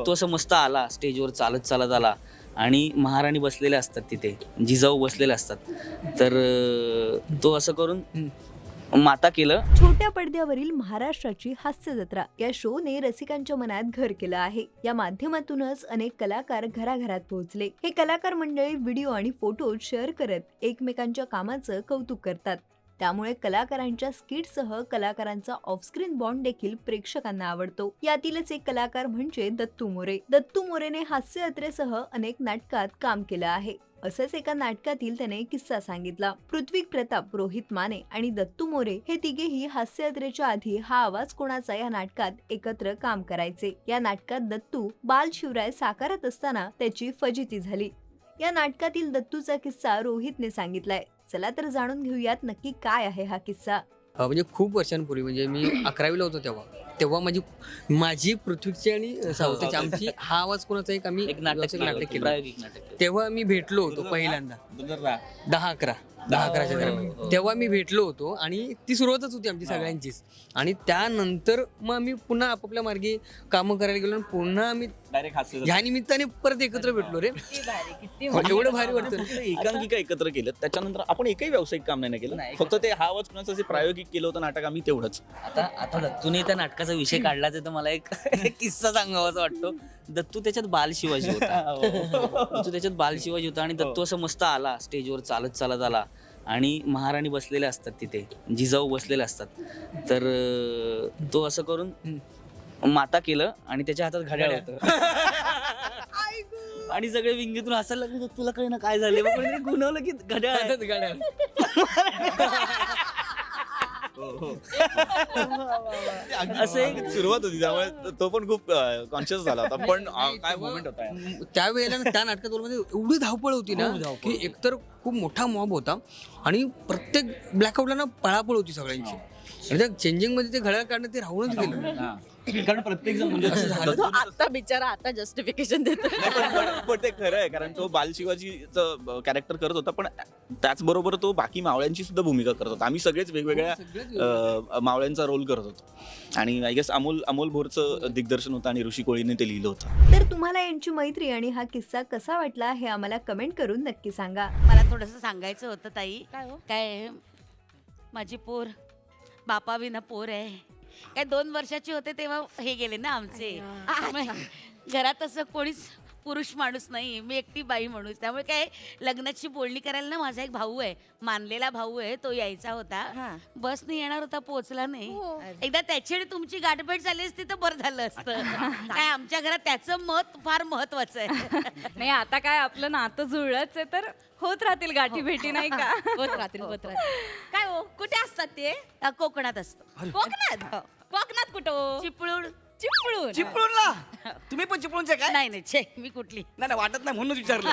दत्तू असं मस्त आला स्टेजवर चालत चालत आला आणि महाराणी बसलेल्या असतात तिथे, जिजाऊ बसलेले असतात. तर तो असं करून माता केलं. छोट्या पडद्यावरील महाराष्ट्राची हास्य जत्रा या शोने रसिकांच्या मनात घर केलं आहे. या माध्यमातूनच अनेक कलाकार घराघरात पोहोचले. हे कलाकार मंडळी व्हिडिओ आणि फोटो शेअर करत एकमेकांच्या कामाचं कौतुक करतात. त्यामुळे कलाकारांच्या स्किटसह कलाकारांचा ऑफस्क्रीन बॉन्ड देखील प्रेक्षकांना आवडतो. यातीलच एक कलाकार म्हणजे दत्तू मोरे. दत्तू मोरेने हास्य जत्रेसह अनेक नाटकात काम केलं आहे. असेच एका नाटकातील त्याने किस्सा सांगितला. पृथ्वी प्रताप, रोहित माने आणि दत्तू मोरे हे तिघेही हास्य जत्रेच्या आधी हा आवाज कोणाचा या नाटकात एकत्र काम करायचे. या नाटकात दत्तू बाल शिवराय साकारत असताना त्याची फजिती झाली. या नाटकातील दत्तूचा किस्सा रोहितने सांगितलाय. चला तर जाणून घेऊयात नक्की काय आहे हा किस्सा. म्हणजे खूप वर्षांपूर्वी, म्हणजे मी 11वीला होतो तेव्हा माझी पृथ्वीची आणि सावतेची आमची हा आवाज कोणाचा आम्ही एक नाटक केलं. प्रायोगिक नाटक. तेव्हा मी भेटलो होतो पहिल्यांदा 10-11च्या दरम्यान. तेव्हा मी भेटलो होतो आणि ती सुरुवातच होती आमची सगळ्यांचीच. आणि त्यानंतर मग आम्ही पुन्हा आपापल्या मार्गी कामं करायला गेलो आणि पुन्हा आम्ही ह्या निमित्ताने परत एकत्र भेटलो रे. एवढं भारी वाटतं. एकांकिका एकत्र केलं, त्याच्यानंतर आपण एकही व्यावसायिक काम नाही केलं, फक्त ते हा आवाज कुणाचं जे प्रायोगिक केलं होतं नाटक आम्ही तेवढंच. आता दत्तूने त्या नाटकाचा विषय काढला तर मला एक किस्सा सांगावासा वाटतो. दत्तू त्याच्यात बाल शिवाजी होता आणि दत्तू असं मस्त आला स्टेजवर चालत चालत आला आणि महाराणी बसलेल्या असतात तिथे, जिजाऊ बसलेले असतात. तर तो असं करून माता केलं आणि त्याच्या हातात घड्याळ होतं. आणि सगळे विंगीतून हसायला लागले. तुला काही ना काय झालं, मग गुणवलं की घड्याळ. असं एक सुरुवात होती, त्यामुळे तो पण खूप कॉन्शियस झाला होता. पण काय मोमेंट होता त्यावेळेला त्या नाटकात एवढी धावपळ होती ना की एकतर खूप मोठा मॉब होता आणि प्रत्येक ब्लॅकआउटला ना पळापळ होती सगळ्यांची. आणि त्या चेंजिंग मध्ये ते घड्याळ काढणं ते राहूनच गेलं. कारण प्रत्येक जण म्हणजे आता बिचारा आता जस्टिफिकेशन देतो. पण ते खरं आहे, कारण तो बाल शिवाजीचं कॅरेक्टर करत होता, पण त्याचबरोबर तो बाकी मावळ्यांची सुद्धा भूमिका करत होता. आम्ही सगळेच वेगवेगळ्या मावळ्यांचा रोल करत होतो. आणि आय गेस अमोल भोरचं दिग्दर्शन होतं आणि ऋषी कोळीने ते लिहिलं होतं. तर तुम्हाला यांची मैत्री आणि हा किस्सा कसा वाटला हे आम्हाला कमेंट करून नक्की सांगा. मला थोडंसं सांगायचं होतं ताई. काय माझी पोर बापाविना पोर आहे. काय 2 वर्षाची होते तेव्हा हे गेले ना आमचे. घरात असं कोणीच पुरुष माणूस नाही, मी एकटी बाई माणूस. त्यामुळे काय लग्नाची बोलणी करायला ना माझा एक भाऊ आहे, मानलेला भाऊ आहे, तो यायचा होता. बसने येणार होता, पोहोचला नाही. एकदा त्याची आणि तुमची गाठभेट झाली असती तर बरं झालं असतं. काय आमच्या घरात त्याचं मत फार महत्वाचं आहे. नाही आता काय आपलं नातं जुळलंच आहे तर होत राहतील गाठी भेटी नाही का. होत राहतील. काय हो कुठे असतात ते? कोकणात असतं. कोकणात कुठं? चिपळूण. चिपळूणला तुम्ही पण चिपळूणचे काय? नाही छे मी कुठली नाही वाटत नाही म्हणून विचारलं.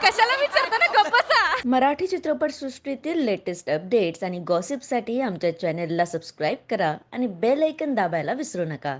कशाला विचारता ना, गप्प बसा. मराठी चित्रपटसृष्टीतील लेटेस्ट अपडेट्स आणि गॉसिपसाठी आमच्या चॅनेलला सबस्क्राईब करा आणि बेल ऐकन दाबायला विसरू नका.